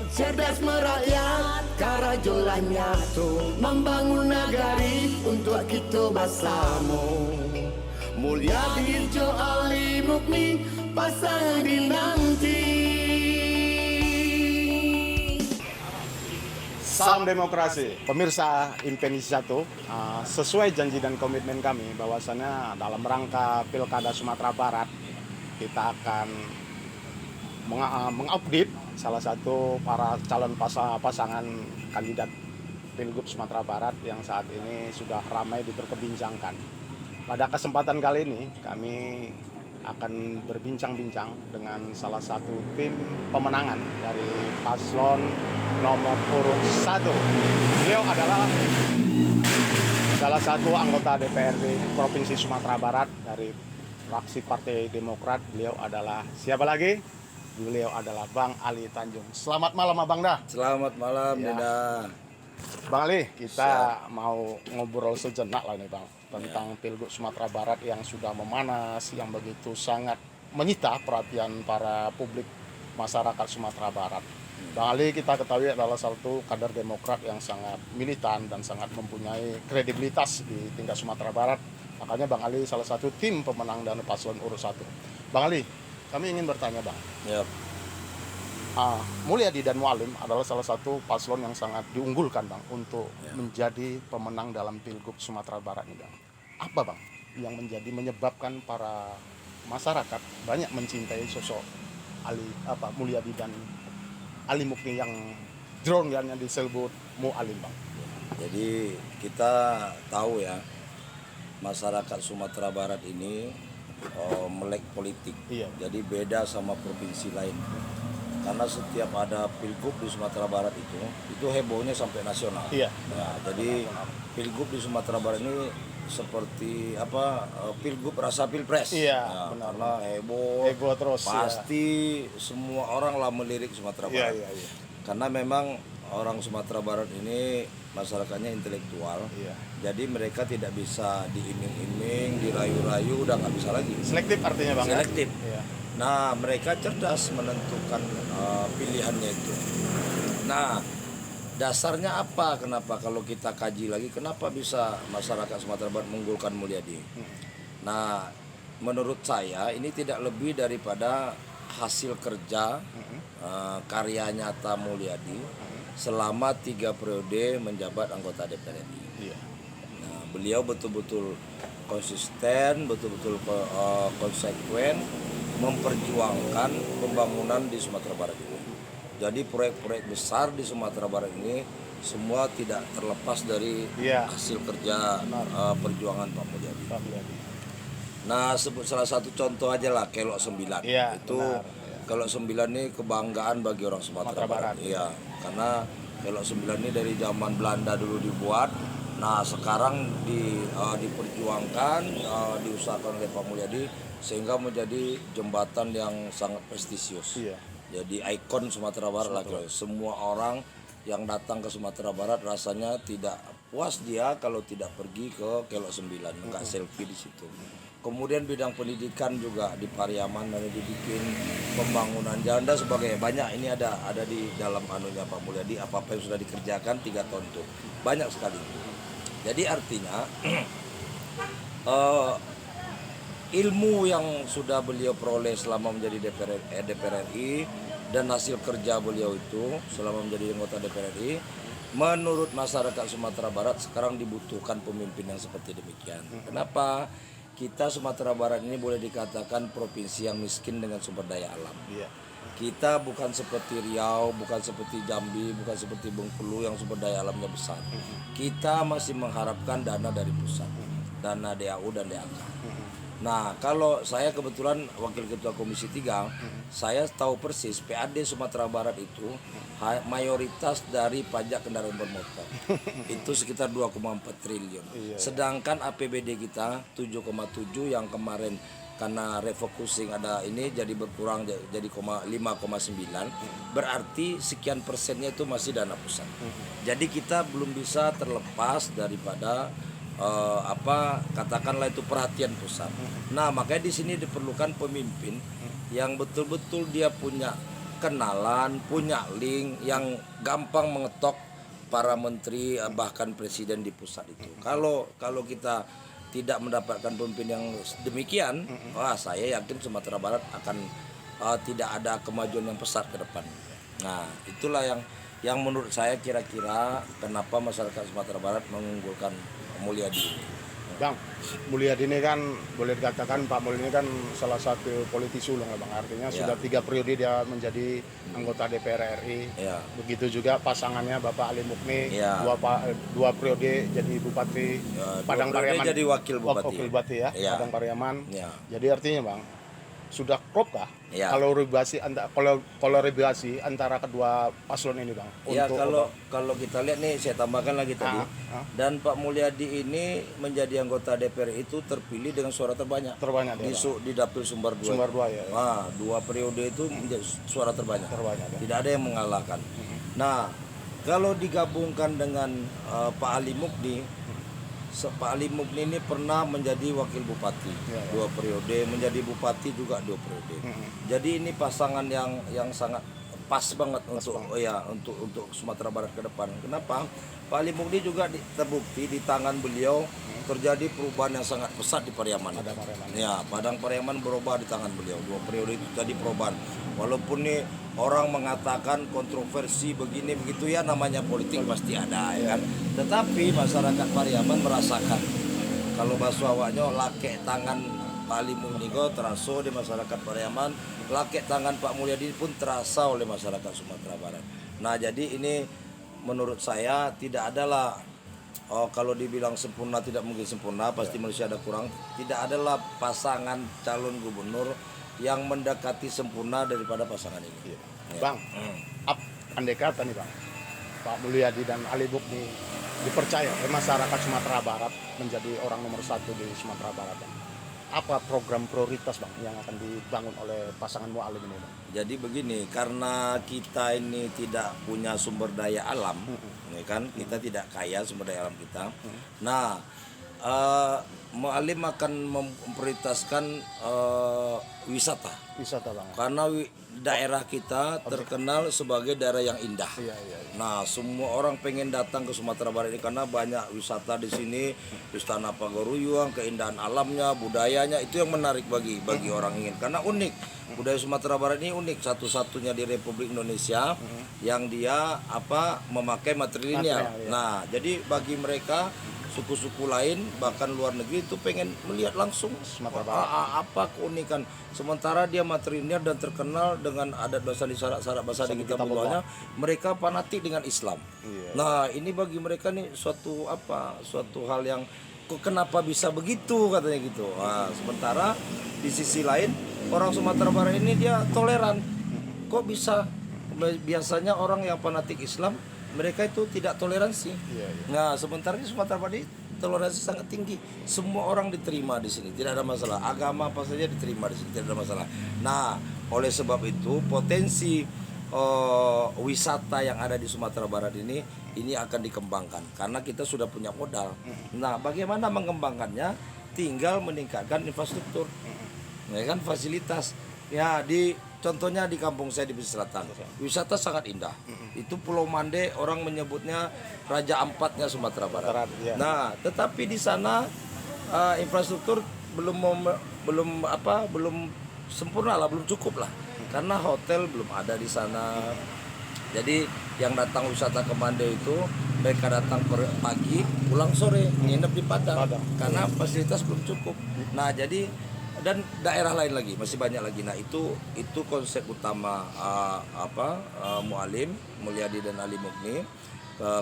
cerdas merakyat, karajolah nyatu, membangun negari untuk kita bersama. Mulia Dirjo Ali Mukni pasang dinanti. Salam demokrasi. Pemirsa Indonesia sesuai janji dan komitmen kami bahwasannya dalam rangka Pilkada Sumatera Barat kita akan mengupdate salah satu para calon pasangan kandidat Pilgub Sumatera Barat yang saat ini sudah ramai diperbincangkan. Pada kesempatan kali ini kami akan berbincang-bincang dengan salah satu tim pemenangan dari paslon nomor urut 1. Beliau adalah salah satu anggota DPRD Provinsi Sumatera Barat dari fraksi Partai Demokrat. Beliau adalah siapa lagi? Beliau adalah Bang Ali Tanjung. Selamat malam Abang dah. Selamat malam Deda. Bang Ali, kita mau ngobrol sejenak lah nih Bang tentang Pilgub Sumatera Barat yang sudah memanas, yang begitu sangat menyita perhatian para publik masyarakat Sumatera Barat. Bang Ali kita ketahui adalah salah satu kader Demokrat yang sangat militan dan sangat mempunyai kredibilitas di tingkat Sumatera Barat. Makanya Bang Ali salah satu tim pemenang dan paslon urut 1. Bang Ali, kami ingin bertanya Bang. Yep. Mulyadi dan Mualim adalah salah satu paslon yang sangat diunggulkan Bang untuk menjadi pemenang dalam Pilgub Sumatera Barat ini Bang. Apa Bang yang menyebabkan para masyarakat banyak mencintai sosok Mulyadi dan Ali Mukni yang drone yang disebut Mualim Bang? Jadi kita tahu ya, masyarakat Sumatera Barat ini melek politik. Iya. Jadi beda sama provinsi lain. Karena setiap ada pilgub di Sumatera Barat itu hebohnya sampai nasional. Iya. Nah, jadi pilgub di Sumatera Barat ini seperti pilgub rasa pilpres. Iya. Nah, Benar. karena heboh Terus. pasti semua orang lah melirik Sumatera Barat. Iya. Karena memang orang Sumatera Barat ini masyarakatnya intelektual. Iya. Jadi mereka tidak bisa diiming-iming, dirayu-rayu, udah nggak bisa lagi. Selektif artinya Bang. Selektif. Iya. Nah, mereka cerdas menentukan pilihannya itu. Nah, dasarnya apa? Kenapa kalau kita kaji lagi, kenapa bisa masyarakat Sumatera Barat mengunggulkan Mulyadi? Nah, menurut saya ini tidak lebih daripada hasil kerja karya nyata Mulyadi selama 3 periode menjabat anggota DPR RI. Iya. Nah, beliau betul-betul konsisten, betul-betul konsekuen memperjuangkan pembangunan di Sumatera Barat ini. Jadi proyek-proyek besar di Sumatera Barat ini semua tidak terlepas dari hasil kerja perjuangan Pak Mulyadi. Nah, sebut salah satu contoh aja lah Kelok 9. Iya, Itu benar. Kelok 9 ini kebanggaan bagi orang Sumatera Barat. Iya, karena Kelok 9 ini dari zaman Belanda dulu dibuat. Nah, sekarang diperjuangkan, diusahakan oleh Pak Mulyadi sehingga menjadi jembatan yang sangat prestisius. Iya. Jadi ikon Sumatera Barat lah. Semua orang yang datang ke Sumatera Barat rasanya tidak puas dia kalau tidak pergi ke Kelok 9, nggak selfie di situ. Kemudian bidang pendidikan juga di Pariaman dan dibikin pembangunan jalan dan sebagainya. Banyak ini ada di dalam anunya Pak Mulyadi, apa-apa yang sudah dikerjakan 3 tahun itu. Banyak sekali. Jadi artinya ilmu yang sudah beliau peroleh selama menjadi DPR RI dan hasil kerja beliau itu selama menjadi anggota DPR RI, menurut masyarakat Sumatera Barat sekarang dibutuhkan pemimpin yang seperti demikian. Kenapa? Kita Sumatera Barat ini boleh dikatakan provinsi yang miskin dengan sumber daya alam. Iya. Kita bukan seperti Riau, bukan seperti Jambi, bukan seperti Bengkulu yang sumber daya alamnya besar. Kita masih mengharapkan dana dari pusat, dana DAU dan DAK. Nah, kalau saya kebetulan Wakil Ketua Komisi 3, saya tahu persis PAD Sumatera Barat itu mayoritas dari pajak kendaraan bermotor. Itu sekitar 2,4 triliun. Sedangkan APBD kita 7,7 yang kemarin karena refocusing ada ini jadi berkurang jadi 5,9, berarti sekian persennya itu masih dana pusat. Jadi kita belum bisa terlepas daripada katakanlah itu perhatian pusat. Nah, makanya di sini diperlukan pemimpin yang betul-betul dia punya kenalan, punya link yang gampang mengetok para menteri bahkan presiden di pusat itu. Kalau kita tidak mendapatkan pemimpin yang demikian, wah saya yakin Sumatera Barat akan tidak ada kemajuan yang pesat ke depan. Nah, itulah yang menurut saya kira-kira kenapa masyarakat Sumatera Barat mengunggulkan Mulyadi ini. Bang, Mulyadi ini kan boleh dikatakan Pak Mulyadi ini kan salah satu politisi ulung ya Bang. Artinya sudah 3 periode dia menjadi anggota DPR RI. Ya. Begitu juga pasangannya Bapak Ali Mukni, Ya. dua periode jadi Bupati Padang Pariaman. Jadi wakil bupati. Wakil Bupati ya, Ya. Padang Pariaman. Ya. Jadi artinya Bang, sudah klop kah? Ya. Kalau regulasi antara kedua paslon ini Bang. Ya, Untuk kalau kita lihat nih, saya tambahkan lagi tadi. Dan Pak Mulyadi ini menjadi anggota DPR itu terpilih dengan suara terbanyak. terbanyak dia, Bang. Di dapil Sumber 2. Sumber 2 ya. Nah, 2 periode itu menjadi suara terbanyak. Terbanyak, ya. Tidak ada yang mengalahkan. Nah, kalau digabungkan dengan Pak Ali Mukni, Pak Ali Mukni ini pernah menjadi wakil bupati 2 periode, menjadi bupati juga 2 periode. Jadi ini pasangan yang sangat pas banget untuk Sumatera Barat ke depan. Kenapa? Pak Ali Mukni juga terbukti di tangan beliau terjadi perubahan yang sangat pesat di Pariaman. Ya, Padang Pariaman berubah di tangan beliau. 2 periode itu jadi perubahan. Walaupun nih orang mengatakan kontroversi begini begitu ya, namanya politik pasti ada ya kan. Tetapi masyarakat Pariaman merasakan kalau bahasa awaknya lake tangan Pak Ali Mukni terasa di masyarakat Pariaman, lake tangan Pak Mulyadi pun terasa oleh masyarakat Sumatera Barat. Nah, jadi ini menurut saya tidak adalah kalau dibilang sempurna, tidak mungkin sempurna, pasti manusia ada kurang. Tidak adalah pasangan calon gubernur yang mendekati sempurna daripada pasangan ini. Ya. Bang, andai kata nih Bang, Pak Mulyadi dan Ali Mukni dipercaya oleh masyarakat Sumatera Barat menjadi orang nomor 1 di Sumatera Barat, Bang. Apa program prioritas Bang yang akan dibangun oleh pasangan Mualim ini Bang? Jadi begini, karena kita ini tidak punya sumber daya alam, ya kan? Kita tidak kaya sumber daya alam kita. Nah, Mualim akan memprioritaskan wisata. Wisata Bang. Karena daerah kita terkenal sebagai daerah yang indah. Iya. Nah, semua orang pengen datang ke Sumatera Barat ini karena banyak wisata di sini, Istana Pagaruyung, keindahan alamnya, budayanya itu yang menarik bagi orang ingin. Karena unik, budaya Sumatera Barat ini unik, satu-satunya di Republik Indonesia yang dia memakai matrilineal. Ya. Nah, jadi bagi mereka suku-suku lain bahkan luar negeri itu pengen melihat langsung Sumatera Barat. apa keunikan. Sementara dia matrilineal dan terkenal dengan adat bahasa di syarat-syarat bahasa di kita bawahnya, mereka fanatik dengan Islam. Iya. Nah, ini bagi mereka nih suatu hal yang kok kenapa bisa begitu katanya gitu. Nah, sementara di sisi lain orang Sumatera Barat ini dia toleran. Kok bisa? Biasanya orang yang fanatik Islam mereka itu tidak toleransi. Iya. Nah, sementara di Sumatera Barat toleransi sangat tinggi. Semua orang diterima di sini, tidak ada masalah. Agama apa saja diterima di sini, tidak ada masalah. Nah, oleh sebab itu potensi wisata yang ada di Sumatera Barat ini akan dikembangkan karena kita sudah punya modal. Nah, bagaimana mengembangkannya? Tinggal meningkatkan infrastruktur, ya kan, fasilitas. Ya, contohnya di kampung saya di pesisir selatan, wisata sangat indah. Itu Pulau Mande, orang menyebutnya Raja Ampatnya Sumatera Barat. Ya. Nah, tetapi di sana infrastruktur belum sempurna lah, belum cukup lah. Karena hotel belum ada di sana. Jadi yang datang wisata ke Mande itu mereka datang pagi, pulang sore, nginep di Padang. Karena fasilitas belum cukup. Nah, jadi dan daerah lain lagi masih banyak lagi. Nah, itu konsep utama Mulyadi dan Ali Mukni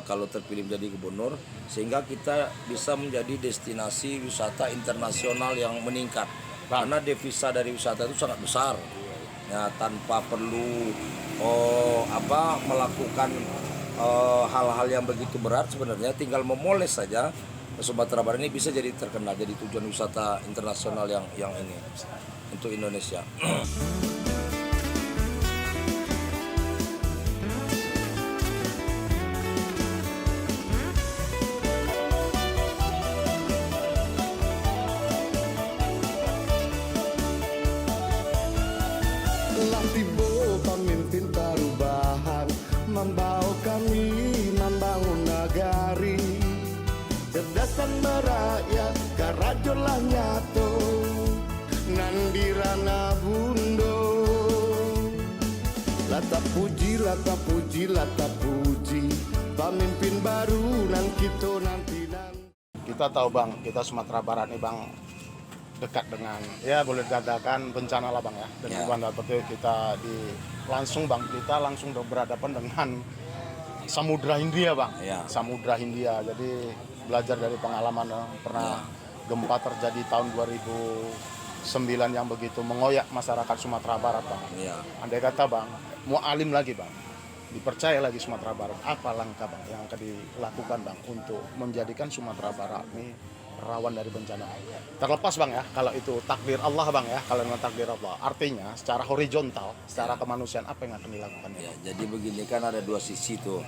kalau terpilih menjadi gubernur, sehingga kita bisa menjadi destinasi wisata internasional yang meningkat. Karena devisa dari wisata itu sangat besar. Ya, tanpa perlu melakukan hal-hal yang begitu berat, sebenarnya tinggal memoles saja. Sumatera Barat ini bisa jadi terkenal, jadi tujuan wisata internasional yang ini untuk Indonesia. Telah tiba pemimpin rakyat karajolah nyato nandirana bundo. Lata puji, lata puji, lata puji, pemimpin baru nan kita nanti. Kita tahu Bang, kita Sumatera Barat nih Bang dekat dengan, ya boleh dikatakan bencana lah Bang ya. Dengan Banda Aceh kita kita langsung berhadapan dengan Samudra Hindia Bang. Samudra Hindia. Jadi belajar dari pengalaman pernah gempa terjadi tahun 2009 yang begitu mengoyak masyarakat Sumatera Barat Bang. Andai kata Bang, mau alim lagi Bang, dipercaya lagi Sumatera Barat, apa langkah Bang yang akan dilakukan Bang untuk menjadikan Sumatera Barat ini rawan dari bencana? Terlepas Bang ya, kalau itu takdir Allah Bang ya, kalau memang takdir Allah, artinya secara horizontal, secara kemanusiaan apa yang akan dilakukan? Ya, jadi begini kan ada dua sisi tuh.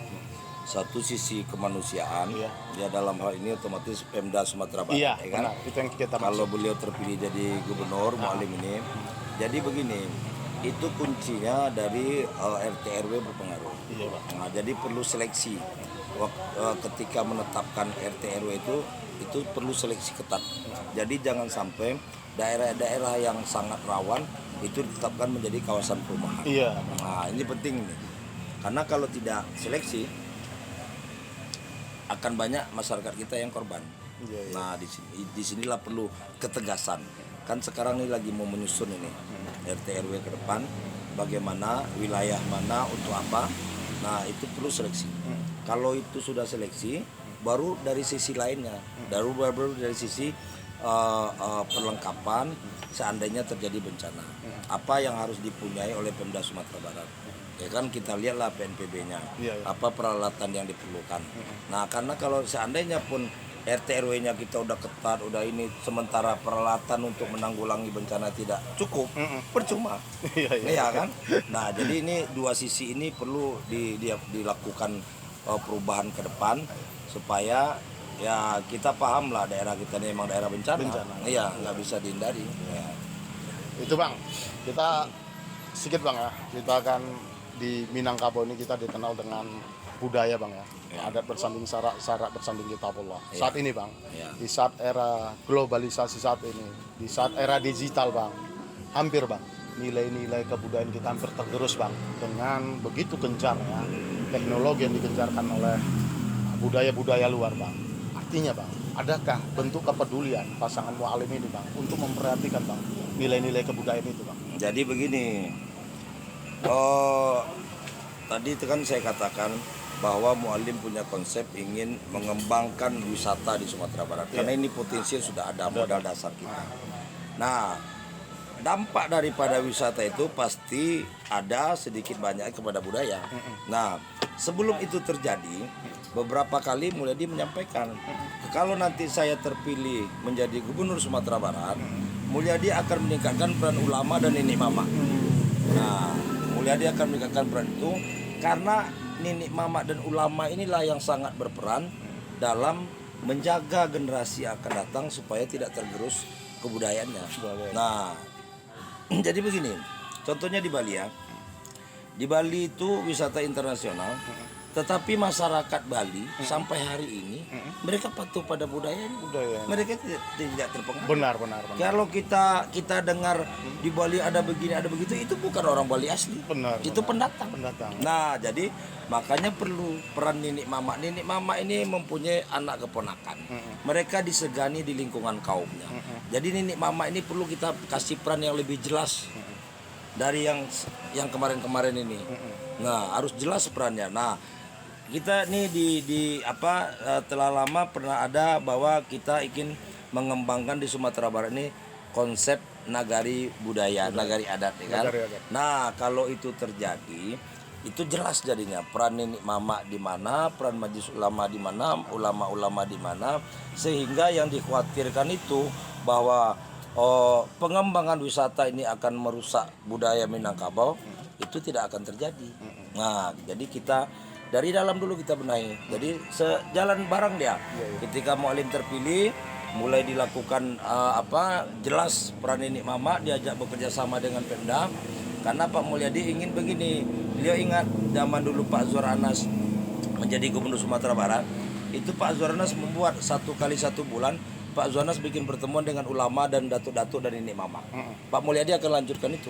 Satu sisi kemanusiaan, ya dalam hal ini otomatis Pemda Sumatera Barat, Iya, ya kan? benar. Itu yang kita Kalau maksud. beliau terpilih jadi gubernur Mualim ini, jadi begini, itu kuncinya dari RT RW berpengaruh. Iya Bang. Nah, jadi perlu seleksi. Ketika menetapkan RT RW itu perlu seleksi ketat. Jadi jangan sampai daerah-daerah yang sangat rawan itu ditetapkan menjadi kawasan perumahan. Iya. Nah, ini penting nih. Karena kalau tidak seleksi akan banyak masyarakat kita yang korban. Iya. Nah, di sinilah perlu ketegasan. Kan sekarang ini lagi mau menyusun ini RT RW ke depan, bagaimana wilayah mana untuk apa. Nah, itu perlu seleksi. Kalau itu sudah seleksi, baru dari sisi lainnya, baru dari sisi perlengkapan seandainya terjadi bencana. Apa yang harus dipunyai oleh Pemda Sumatera Barat? Ya kan kita lihatlah PNPB-nya, apa peralatan yang diperlukan. Nah, karena kalau seandainya pun RT RW-nya kita udah ketat, udah ini, sementara peralatan untuk menanggulangi bencana tidak cukup, percuma. Iya kan? Nah, jadi ini dua sisi ini perlu dilakukan perubahan ke depan supaya ya kita paham lah daerah kita ini memang daerah bencana. Iya, nggak bisa dihindari. Ya. Itu Bang, kita sedikit Bang ya, kita akan di Minangkabau ini kita dikenal dengan budaya Bang ya. Adat bersanding syarat bersanding kitabullah. Saat ini Bang, di saat era globalisasi saat ini, di saat era digital Bang, hampir Bang, nilai-nilai kebudayaan kita hampir tergerus Bang. Dengan begitu gencarnya teknologi yang digencarkan oleh budaya-budaya luar Bang. Artinya Bang, adakah bentuk kepedulian pasangan Mualim ini Bang untuk memperhatikan Bang nilai-nilai kebudayaan itu Bang? Jadi begini, tadi itu kan saya katakan bahwa Mualim punya konsep ingin mengembangkan wisata di Sumatera Barat. Karena ini potensi sudah ada modal dasar kita. Nah, dampak daripada wisata itu pasti ada sedikit banyak kepada budaya. Nah, sebelum itu terjadi, beberapa kali Mulyadi menyampaikan, kalau nanti saya terpilih menjadi gubernur Sumatera Barat, Mulyadi akan meningkatkan peran ulama dan nenek mama. Nah, Mulyadi akan meningkatkan peran itu karena nenek mama dan ulama inilah yang sangat berperan dalam menjaga generasi yang akan datang supaya tidak tergerus kebudayaannya. Nah, jadi begini, contohnya di Bali ya. Di Bali itu wisata internasional, tetapi masyarakat Bali sampai hari ini mereka patuh pada budayanya. Mereka tidak terpengaruh. Benar. Kalau kita dengar di Bali ada begini ada begitu, itu bukan orang Bali asli. Itu pendatang. Nah, jadi makanya perlu peran nenek mama. Nenek mama ini mempunyai anak keponakan. Mereka disegani di lingkungan kaumnya. Jadi nenek mama ini perlu kita kasih peran yang lebih jelas dari yang kemarin-kemarin ini. Nah, harus jelas perannya. Nah, kita nih telah lama pernah ada bahwa kita ingin mengembangkan di Sumatera Barat ini konsep nagari budaya, nagari adat, ya kan? Nah, kalau itu terjadi, itu jelas jadinya peran nenek mama di mana, peran majelis ulama di mana, ulama-ulama di mana, sehingga yang dikhawatirkan itu bahwa pengembangan wisata ini akan merusak budaya Minangkabau, itu tidak akan terjadi. Nah, jadi kita dari dalam dulu kita benahi. Jadi sejalan bareng dia. Ketika Mualim terpilih, mulai dilakukan jelas peran nenek mama, diajak bekerja sama dengan Pemda. Karena Pak Mulyadi ingin begini. Beliau ingat zaman dulu Pak Azwar Anas menjadi gubernur Sumatera Barat, itu Pak Azwar Anas membuat 1 kali 1 bulan Pak Azwar Anas bikin pertemuan dengan ulama dan datuk-datuk dan Nenek Mama. Pak Mulyadi akan lanjutkan itu.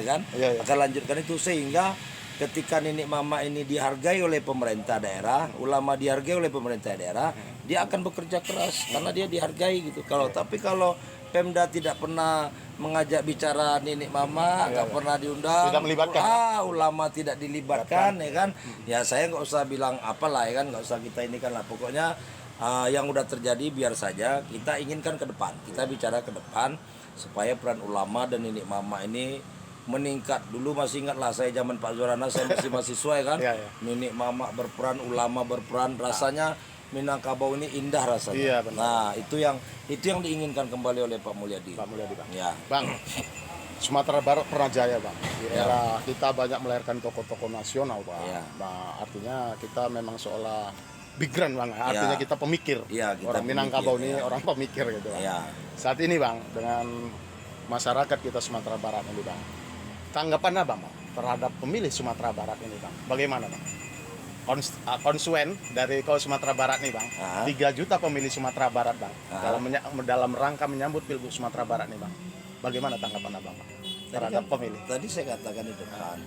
Kan? Iya, iya. Akan lanjutkan itu sehingga ketika Nenek Mama ini dihargai oleh pemerintah daerah, ulama dihargai oleh pemerintah daerah, dia akan bekerja keras karena dia dihargai gitu. Tapi kalau Pemda tidak pernah mengajak bicara Nenek Mama, nggak pernah diundang, Tidak melibatkan. ulama tidak dilibatkan, ya kan? Ya saya nggak usah bilang apalah, ya kan? Nggak usah kita ini kan lah. Pokoknya yang udah terjadi biar saja. Kita inginkan ke depan. Kita bicara ke depan supaya peran ulama dan Nenek Mama ini meningkat. Dulu masih ingatlah saya zaman Pak Azwar Anas, saya masih mahasiswa, ya kan? Iya, iya. Nenek Mama berperan, ulama berperan, rasanya Minangkabau ini indah rasanya. Iya, benar. Nah, itu yang diinginkan kembali oleh Pak Mulyadi. Pak Mulyadi, Bang. Ya. Bang, Sumatera Barat pernah jaya, Bang. Di era kita banyak melahirkan tokoh-tokoh nasional, Bang. Ya. Nah, artinya kita memang seolah migran, Bang. Artinya Ya. kita pemikir. Ya, kita orang Minangkabau pemikir, ini ya. orang pemikir gitu, Bang. Ya. Saat ini, Bang, dengan masyarakat kita Sumatera Barat ini, Bang. Tanggapan Abang, Bang, terhadap pemilih Sumatera Barat ini, Bang. Bagaimana, Bang? Konsumen dari kalau Sumatera Barat nih, Bang. 3 juta pemilih Sumatera Barat, Bang. Dalam rangka menyambut Pilgub Sumatera Barat nih, Bang. Bagaimana tanggapan Abang, Bang? Terhadap pemilih. Tadi saya katakan di depan,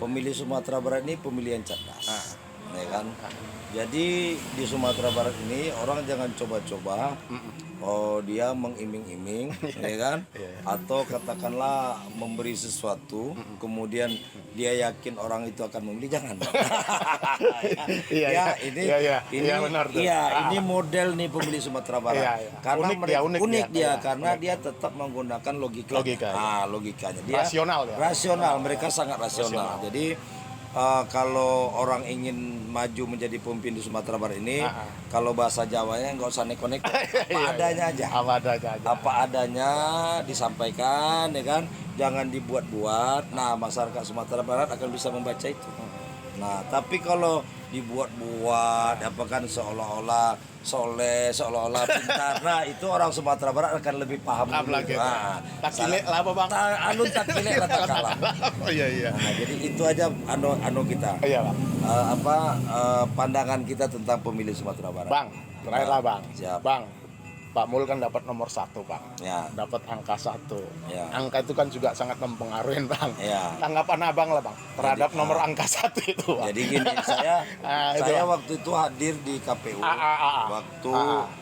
pemilih Sumatera Barat ini pemilih yang cerdas, ya kan? Jadi di Sumatera Barat ini orang jangan coba-coba, dia mengiming-iming, ya kan? Atau katakanlah memberi sesuatu, kemudian dia yakin orang itu akan membeli, jangan. Iya, benar tuh. Ini model nih pemilih Sumatera Barat. Iya, iya. Karena Unik dia. karena dia tetap menggunakan logika. Logikanya dia Rasional ya? Rasional, mereka sangat rasional. Jadi kalau orang ingin maju menjadi pemimpin di Sumatera Barat ini, kalau bahasa Jawanya nggak usah neko-neko, apa adanya aja. Apa adanya disampaikan, ya kan? Jangan dibuat-buat. Nah, masyarakat Sumatera Barat akan bisa membaca itu. Nah, tapi kalau dibuat-buat, apa kan seolah-olah soleh, seolah-olah pintar. Nah, itu orang Sumatera Barat akan lebih paham lagi. Nah, Takile lah apa, Bang? tak kilek lah tak kalah. Oh iya. Nah, jadi itu aja anu kita. Iya, Bang. Pandangan kita tentang pemilih Sumatera Barat. Bang, terakhir lah, Bang. Siap. Bang, Pak Mul kan dapat nomor 1, Bang. Ya. Dapat angka 1. Ya. Angka itu kan juga sangat mempengaruhi, Bang. Ya. Tanggapan Abang lah, Bang, terhadap nomor angka 1 itu, Bang. Jadi gini, saya Itu, Bang. waktu itu hadir di KPU waktu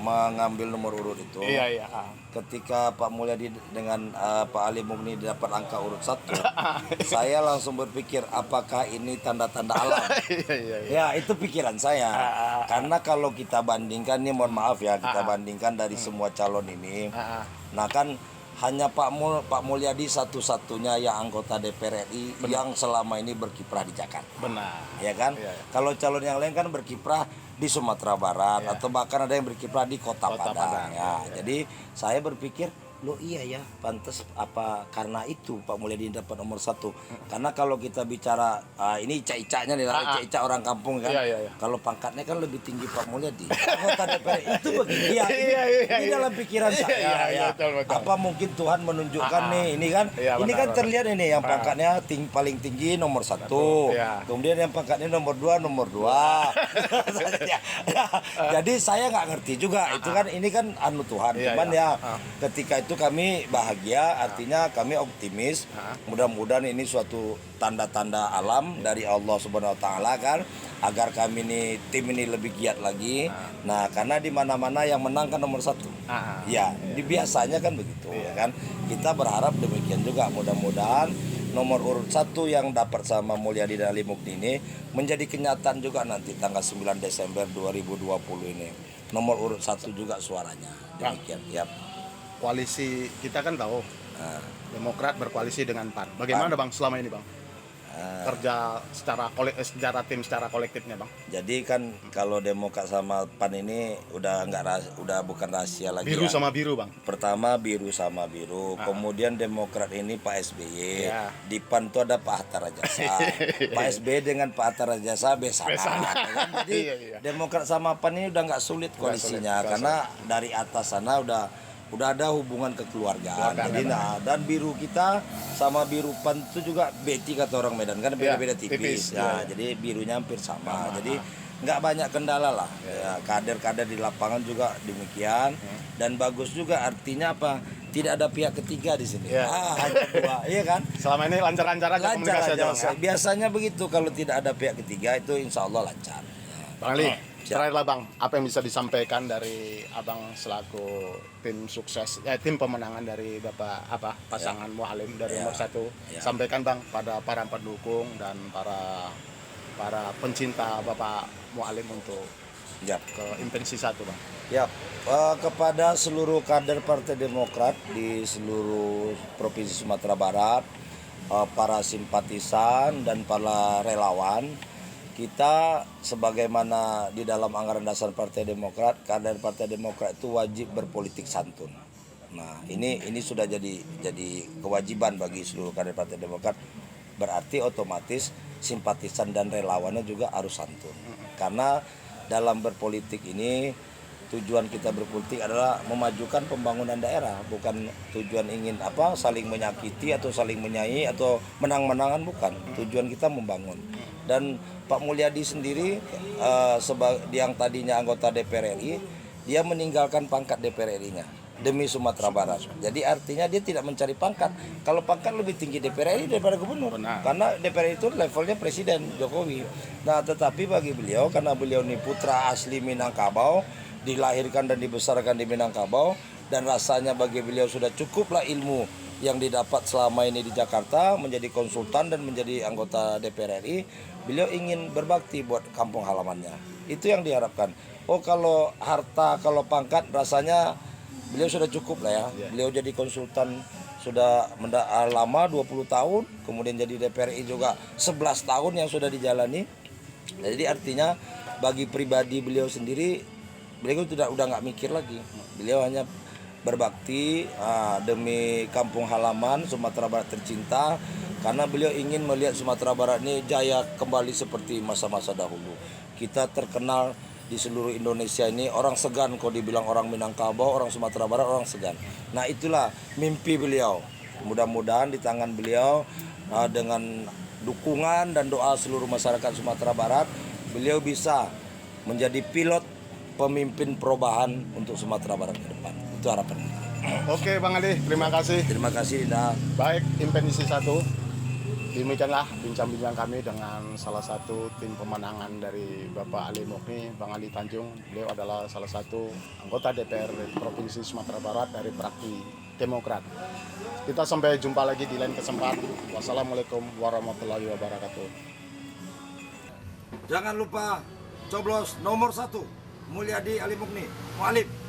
mengambil nomor urut itu. Iya. Ketika Pak Mulyadi dengan Pak Ali Mughni dapat angka urut 1, saya langsung berpikir apakah ini tanda-tanda alam. Iya. Ya, itu pikiran saya. Karena kalau kita bandingkan nih, mohon maaf ya, kita bandingkan dari semua calon ini. Nah kan hanya Pak Mulyadi satu-satunya yang anggota DPR RI yang selama ini berkiprah di Jakarta. Benar. Ya kan? Iya. Kalau calon yang lain kan berkiprah di Sumatera Barat atau bahkan ada yang berkiprah di Kota Padang. Ya, jadi saya berpikir, loh iya ya, pantas apa karena itu Pak Mulyadi dapat nomor 1. Karena kalau kita bicara ini ica-icanya nih, ica-ica orang kampung kan. Iya. Kalau pangkatnya kan lebih tinggi Pak Mulyadi. Anggota DPR itu begini ya. Ini dalam pikiran saya ya. Betul. Apa mungkin Tuhan menunjukkan nih, ini kan Iya, ini benar, kan benar. terlihat ini yang pangkatnya paling tinggi nomor 1. Iya. Kemudian yang pangkatnya nomor 2. Jadi saya nggak ngerti juga itu kan, ini kan anu Tuhan. Iya, Cuman iya. ya ketika itu kami bahagia, artinya kami optimis. Mudah-mudahan ini suatu tanda-tanda alam dari Allah Subhanahu wa taala kan, agar kami ini tim ini lebih giat lagi. Nah, karena di mana-mana yang menang kan nomor 1. Ya, biasanya kan begitu ya kan. Kita berharap demikian juga, mudah-mudahan nomor urut 1 yang dapat sama Mulyadi dan Ali Mughni ini menjadi kenyataan juga nanti tanggal 9 Desember 2020 ini. Nomor urut 1 juga suaranya. Demikian. Yap. Koalisi kita kan tahu Demokrat berkoalisi dengan PAN. Bagaimana, Bang, selama ini, Bang? Kerja secara tim secara kolektifnya, Bang. Jadi kan kalau Demokrat sama PAN ini udah bukan rahasia lagi. Biru ya. sama biru, Bang. Pertama biru sama biru, kemudian Demokrat ini Pak SBY, Ya. di PAN itu ada Pak Hatta Rajasa, Pak SBY dengan Pak Hatta Rajasa besanan. Kan? Jadi Iya. Demokrat sama PAN ini udah nggak sulit koalisinya, karena dari atas sana udah ada hubungan kekeluargaan. Jadi dan biru kita sama biru PAN itu juga beti kata orang Medan kan beda-beda tipis. tipis, Ya, jadi birunya hampir sama. Jadi nggak banyak kendala lah. Ya, kader-kader di lapangan juga demikian dan bagus juga, artinya apa? Tidak ada pihak ketiga di sini. Ya. Hanya dua, iya kan? Selama ini lancar-lancar aja komunikasi Lancar aja, aja. Bang, ya? Biasanya begitu, kalau tidak ada pihak ketiga itu insya Allah lancar. Bang Ali, Siap. terakhir lah Bang, apa yang bisa disampaikan dari Abang selaku tim sukses, tim pemenangan dari Bapak pasangan Muhalim dari Ya. nomor 1. Ya. Sampaikan Bang pada para pendukung dan para pencinta Bapak Muhalim untuk Ya. ke Impensi 1 Bang. Ya, kepada seluruh kader Partai Demokrat di seluruh Provinsi Sumatera Barat, para simpatisan dan para relawan, kita sebagaimana di dalam anggaran dasar Partai Demokrat, kader Partai Demokrat itu wajib berpolitik santun. Nah, ini sudah jadi kewajiban bagi seluruh kader Partai Demokrat. Berarti otomatis simpatisan dan relawannya juga harus santun. Karena dalam berpolitik ini tujuan kita berpolitik adalah memajukan pembangunan daerah, bukan tujuan ingin saling menyakiti atau saling menyayi atau menang-menangan, bukan. Tujuan kita membangun. Dan Pak Mulyadi sendiri yang tadinya anggota DPR RI, dia meninggalkan pangkat DPR RI-nya demi Sumatera Barat. Jadi artinya dia tidak mencari pangkat. Kalau pangkat lebih tinggi DPR RI daripada gubernur. Benar. Karena DPR itu levelnya Presiden Jokowi. Nah, tetapi bagi beliau, karena beliau ini putra asli Minangkabau, dilahirkan dan dibesarkan di Minangkabau, dan rasanya bagi beliau sudah cukuplah ilmu yang didapat selama ini di Jakarta, menjadi konsultan dan menjadi anggota DPR RI. Beliau ingin berbakti buat kampung halamannya. Itu yang diharapkan. Oh, kalau harta, kalau pangkat, rasanya beliau sudah cukup lah ya. Beliau jadi konsultan sudah lama, 20 tahun, kemudian jadi DPR RI juga 11 tahun yang sudah dijalani. Jadi artinya bagi pribadi beliau sendiri, beliau udah nggak mikir lagi. Beliau hanya berbakti demi kampung halaman Sumatera Barat tercinta, karena beliau ingin melihat Sumatera Barat ini jaya kembali seperti masa-masa dahulu. Kita terkenal di seluruh Indonesia ini, orang segan kalau dibilang orang Minangkabau, orang Sumatera Barat, orang segan. Nah, itulah mimpi beliau. Mudah-mudahan di tangan beliau dengan dukungan dan doa seluruh masyarakat Sumatera Barat, beliau bisa menjadi pilot pemimpin perubahan untuk Sumatera Barat ke depan. Itu harapan kita. Oke Bang Ali, terima kasih. Terima kasih, Dinda. Baik, Impensi 1. Demikianlah bincang-bincang kami dengan salah satu tim pemenangan dari Bapak Ali Mukni, Bang Ali Tanjung. Beliau adalah salah satu anggota DPR Provinsi Sumatera Barat dari Praksi Demokrat. Kita sampai jumpa lagi di lain kesempatan. Wassalamualaikum warahmatullahi wabarakatuh. Jangan lupa coblos nomor 1, Mulyadi Ali Mukni, Muhalim.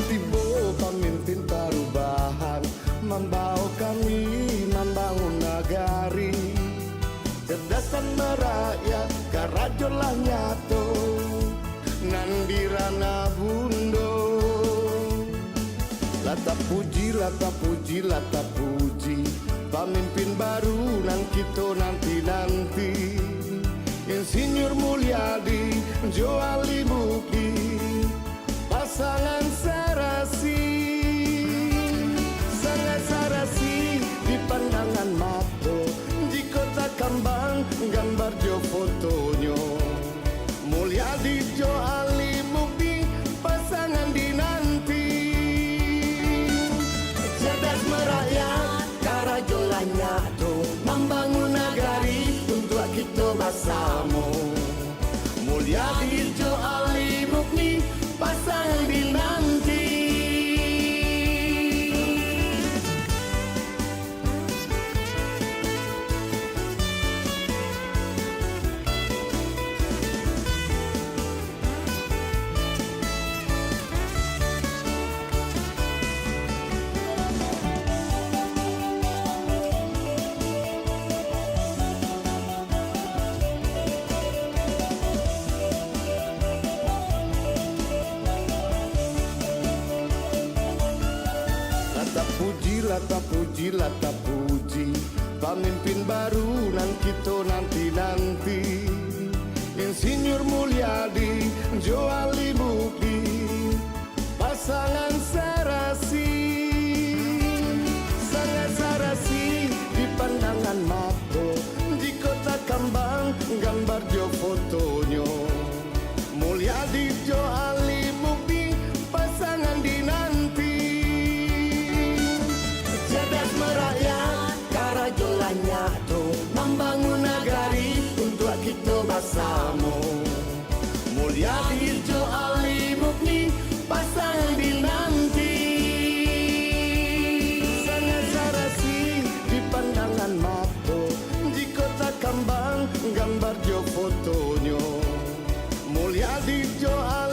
Tibo pemimpin perubahan, membawa kami membangun negari. Cerdasan merakyat karajolah nyato nandirana bundo. Lata puji, lata puji, lata puji, pemimpin baru nan kita nanti-nanti. Insinyur Mulyadi, Joali Mukni, pasangan Sarasi, sangat Sarasi di pandangan mata. Jika tak kambang gambar jo fotonyo, Mulyadi Jo Ali Mukni, pasangan dinanti. Cerdas merakyat, karajolah nyato, membangun negari untuk kita bersama. Mulyadi Jo Ali Mukni, pasangan dinanti. Lata puji, lata puji, pemimpin baru nan kita nanti-nanti. Jo Ali Mukti, pasangan serasi, sangat serasi di pandangan mata. Di kota Kambang gambar jo fotonyo, Mulyadi Jo Ali Mukti, pasangan dinanti. Cerdas merakyat, karajolannya tuh membangun negari untuk kita bersama. Mulyadi Jo Ali Mukti, pasangan dinanti. Sangat serasi di pandangan mata. Di kota Kambang gambar jo fotonyo, Mulyadi Jo Ali